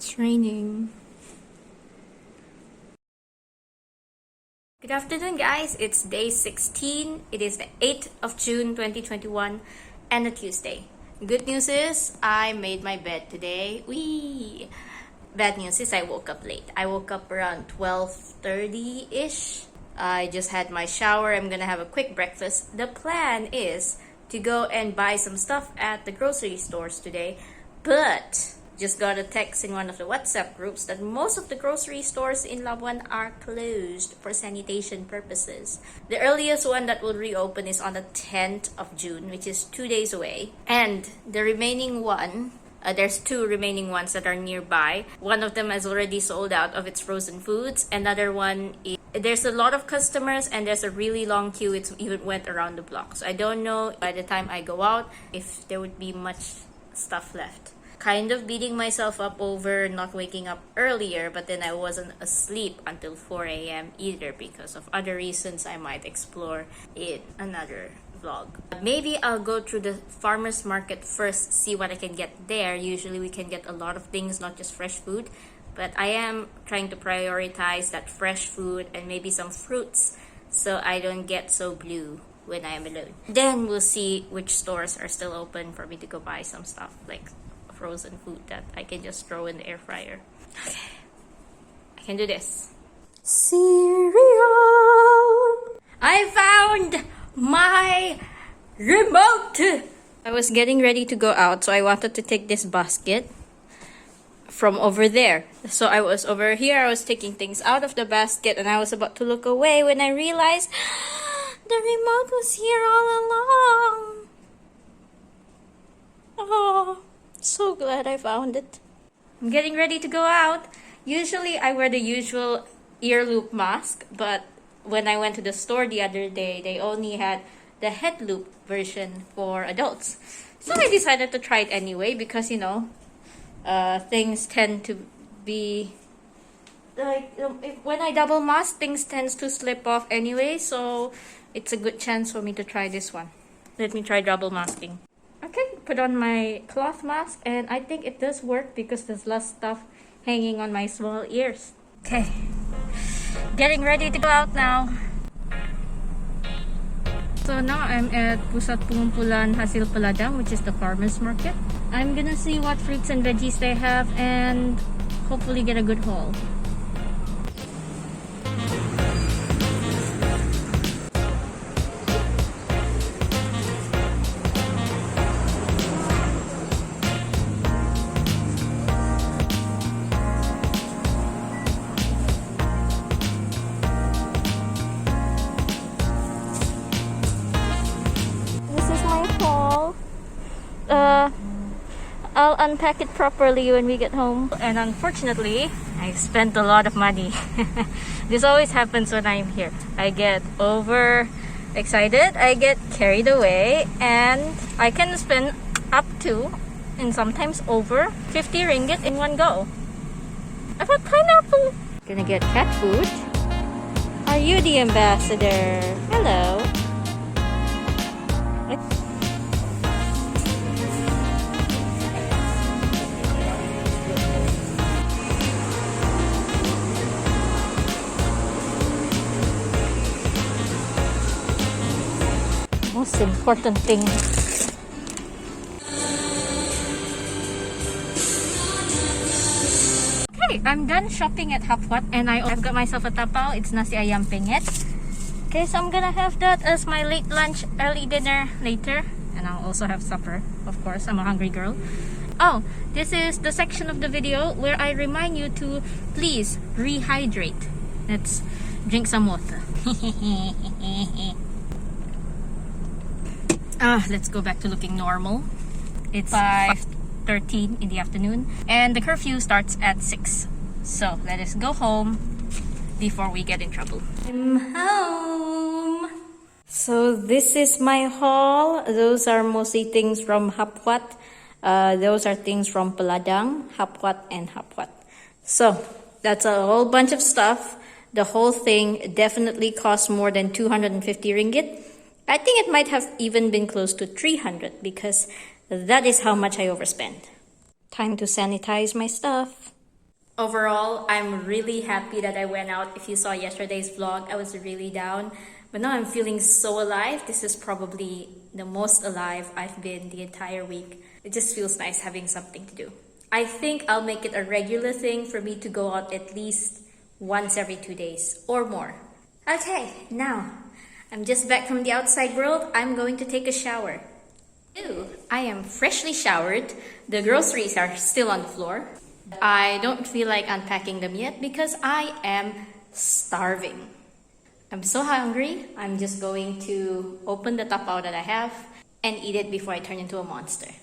It's raining. Good afternoon, guys. It's day 16. It is the 8th of June 2021 and a Tuesday. Good news is I made my bed today. Whee! Bad news is I woke up late. I woke up around 12:30-ish. I just had my shower. I'm gonna have a quick breakfast. The plan is to go and buy some stuff at the grocery stores today, but just got a text in one of the WhatsApp groups that most of the grocery stores in Labuan are closed for sanitation purposes. The earliest one that will reopen is on the 10th of June, which is 2 days away. And the remaining one, there's two remaining ones that are nearby. One of them has already sold out of its frozen foods. Another one is, there's a lot of customers and there's a really long queue. It even went around the block. So I don't know by the time I go out if there would be much stuff left. Kind of beating myself up over not waking up earlier, but then I wasn't asleep until 4 a.m. either because of other reasons I might explore in another vlog. Maybe I'll go through the farmer's market first, see what I can get there. Usually we can get a lot of things, not just fresh food, but I am trying to prioritize that fresh food and maybe some fruits so I don't get so blue when I am alone. Then we'll see which stores are still open for me to go buy some stuff like frozen food that I can just throw in the air fryer. Okay, I can do this. Cereal! I found my remote! I was getting ready to go out, so I wanted to take this basket from over there. So I was over here, I was taking things out of the basket, and I was about to look away when I realized the remote was here all along. Oh. So glad I found it. I'm getting ready to go out. Usually I wear the usual ear loop mask, but when I went to the store the other day, they only had the head loop version for adults. So I decided to try it anyway because, you know, things tend to be like, when I double mask, things tends to slip off anyway, so it's a good chance for me to try this one. Let me try double masking. Okay, put on my cloth mask, and I think it does work because there's less stuff hanging on my small ears. Okay, getting ready to go out now. So now I'm at Pusat Pengumpulan Hasil Peladang, which is the farmer's market. I'm gonna see what fruits and veggies they have and hopefully get a good haul. I'll unpack it properly when we get home. And unfortunately, I spent a lot of money. This always happens when I'm here. I get over excited, I get carried away, and I can spend up to, and sometimes over, 50 ringgit in one go. I bought pineapple. Gonna get cat food. Are you the ambassador? Hello. Most important thing. Okay, I'm done shopping at Hapwat, and I've got myself a tapao. It's nasi ayam penyet. Okay, so I'm gonna have that as my late lunch, early dinner later, and I'll also have supper. Of course, I'm a hungry girl. Oh, this is the section of the video where I remind you to please rehydrate. Let's drink some water. Let's go back to looking normal. It's 5:13 in the afternoon and the curfew starts at 6. So let us go home before we get in trouble. I'm home. So this is my haul. Those are mostly things from Hapwat. Those are things from Peladang, Hapwat, and Hapwat. So that's a whole bunch of stuff. The whole thing definitely cost more than 250 ringgit. I think it might have even been close to 300 because that is how much I overspent. Time to sanitize my stuff. Overall, I'm really happy that I went out. If you saw yesterday's vlog, I was really down. But now I'm feeling so alive. This is probably the most alive I've been the entire week. It just feels nice having something to do. I think I'll make it a regular thing for me to go out at least once every 2 days or more. Okay, now I'm just back from the outside world. I'm going to take a shower. Ew, I am freshly showered. The groceries are still on the floor. I don't feel like unpacking them yet because I am starving. I'm so hungry, I'm just going to open the tapao that I have and eat it before I turn into a monster.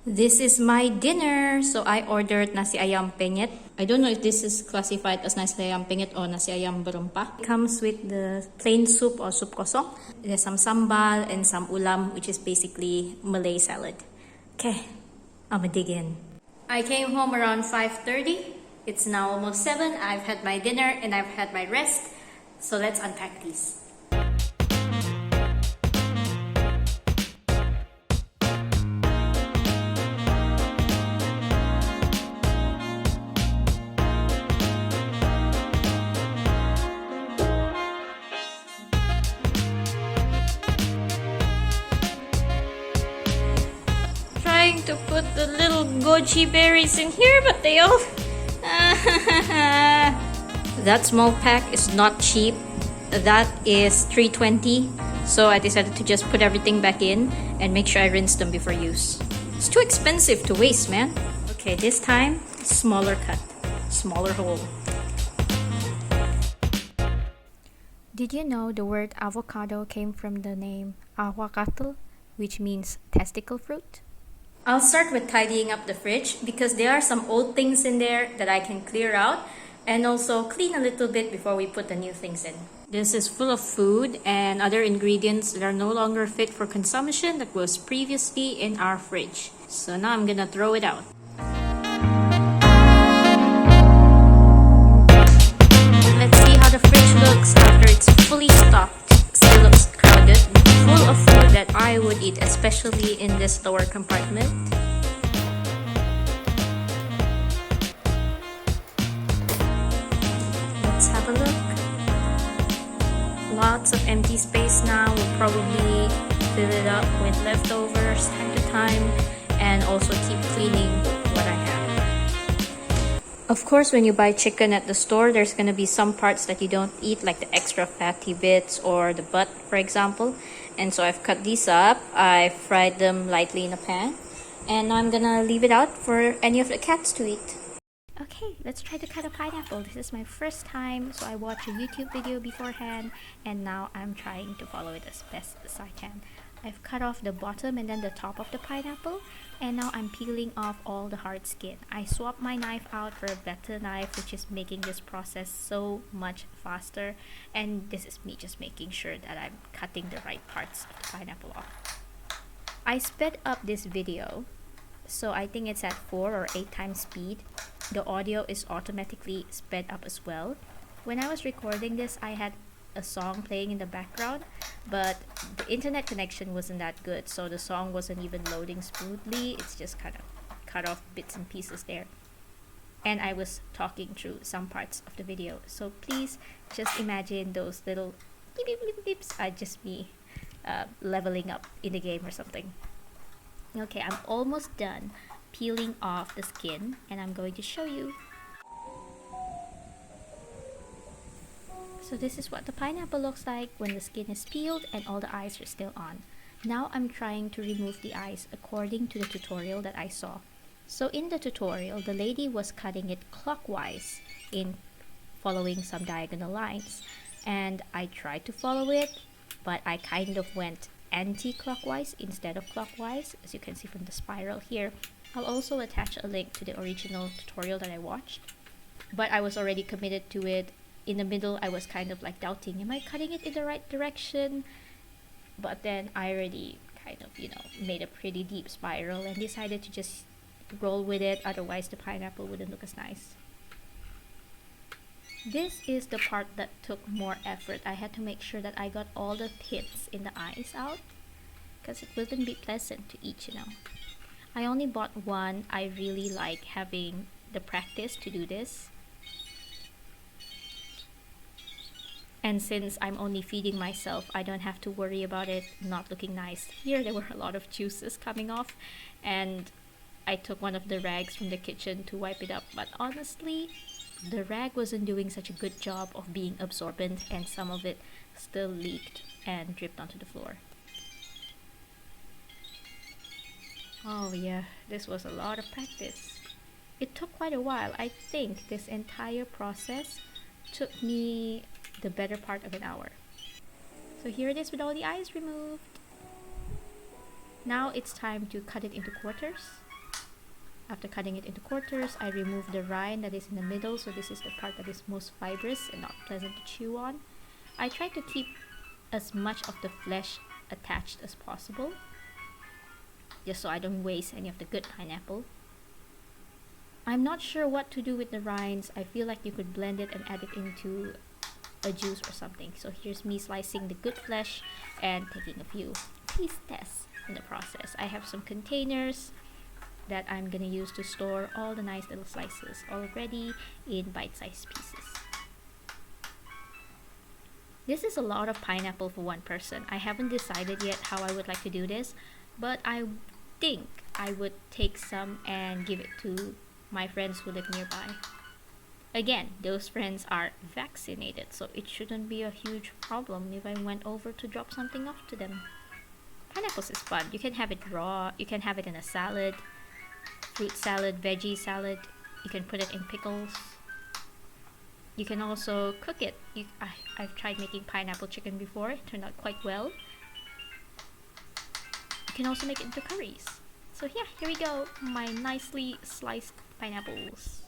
This is my dinner. So I ordered nasi ayam penyet. I don't know if this is classified as nasi ayam penyet or nasi ayam berempah. It comes with the plain soup or soup kosong. There's some sambal and some ulam, which is basically Malay salad. Okay, I'ma dig in. I came home around 5:30. It's now almost 7. I've had my dinner and I've had my rest. So let's unpack these. Trying to put the little goji berries in here, but they all... That small pack is not cheap. That is $3.20. So I decided to just put everything back in and make sure I rinse them before use. It's too expensive to waste, man. Okay, this time, smaller cut, smaller hole. Did you know the word avocado came from the name aguacatl, which means testicle fruit? I'll start with tidying up the fridge because there are some old things in there that I can clear out and also clean a little bit before we put the new things in. This is full of food and other ingredients that are no longer fit for consumption that was previously in our fridge. So now I'm gonna throw it out. Let's see how the fridge looks after it's fully stocked. Still looks crowded, full of food that I would eat, especially in this lower compartment. Let's have a look. Lots of empty space now. We'll probably fill it up with leftovers time to time and also keep cleaning what I have. Of course, when you buy chicken at the store, there's going to be some parts that you don't eat, like the extra fatty bits or the butt, for example. And so I've cut these up. I fried them lightly in a pan. And now I'm going to leave it out for any of the cats to eat. Okay, let's try to cut a pineapple. This is my first time, so I watched a YouTube video beforehand. And now I'm trying to follow it as best as I can. I've cut off the bottom and then the top of the pineapple, and now I'm peeling off all the hard skin. I swapped my knife out for a better knife, which is making this process so much faster, and this is me just making sure that I'm cutting the right parts of the pineapple off. I sped up this video, so I think it's at 4 or 8 times speed. The audio is automatically sped up as well. When I was recording this, I had a song playing in the background, but the internet connection wasn't that good, so the song wasn't even loading smoothly. It's just kind of cut off bits and pieces there, and I was talking through some parts of the video, so please just imagine those little beep beep beep beeps are just me leveling up in the game or something. Okay, I'm almost done peeling off the skin and I'm going to show you. So this is what the pineapple looks like when the skin is peeled and all the eyes are still on. Now I'm trying to remove the eyes according to the tutorial that I saw. So in the tutorial, the lady was cutting it clockwise in following some diagonal lines. And I tried to follow it, but I kind of went anti-clockwise instead of clockwise, as you can see from the spiral here. I'll also attach a link to the original tutorial that I watched, but I was already committed to it. In the middle, I was kind of like doubting, am I cutting it in the right direction? But then I already kind of, made a pretty deep spiral and decided to just roll with it, otherwise the pineapple wouldn't look as nice. This is the part that took more effort. I had to make sure that I got all the pits in the eyes out, because it wouldn't be pleasant to eat, I only bought one. I really like having the practice to do this. And since I'm only feeding myself, I don't have to worry about it not looking nice. Here, there were a lot of juices coming off, and I took one of the rags from the kitchen to wipe it up. But honestly, the rag wasn't doing such a good job of being absorbent, and some of it still leaked and dripped onto the floor. Oh yeah, this was a lot of practice. It took quite a while. I think this entire process took me the better part of an hour. So here it is with all the eyes removed. Now it's time to cut it into quarters. After cutting it into quarters, I remove the rind that is in the middle, so this is the part that is most fibrous and not pleasant to chew on. I try to keep as much of the flesh attached as possible, just so I don't waste any of the good pineapple. I'm not sure what to do with the rinds. I feel like you could blend it and add it into a juice or something. So here's me slicing the good flesh and taking a few taste tests in the process. I have some containers that I'm gonna use to store all the nice little slices already in bite-sized pieces. This is a lot of pineapple for one person. I haven't decided yet how I would like to do this, but I think I would take some and give it to my friends who live nearby. Again, those friends are vaccinated, so it shouldn't be a huge problem if I went over to drop something off to them. Pineapples is fun. You can have it raw, you can have it in a salad, fruit salad, veggie salad. You can put it in pickles. You can also cook it. I've tried making pineapple chicken before. It turned out quite well. You can also make it into curries. So yeah, here we go. My nicely sliced pineapples.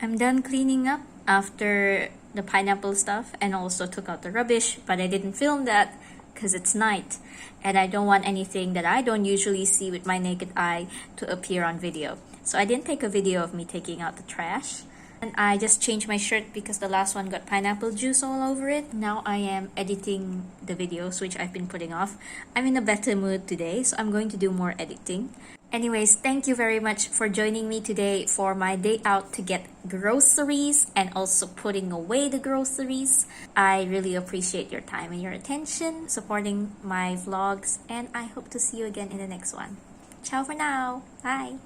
I'm done cleaning up after the pineapple stuff and also took out the rubbish, but I didn't film that because it's night and I don't want anything that I don't usually see with my naked eye to appear on video. So I didn't take a video of me taking out the trash. And I just changed my shirt because the last one got pineapple juice all over it. Now I am editing the videos, which I've been putting off. I'm in a better mood today, so I'm going to do more editing. Anyways, thank you very much for joining me today for my day out to get groceries and also putting away the groceries. I really appreciate your time and your attention, supporting my vlogs, and I hope to see you again in the next one. Ciao for now. Bye.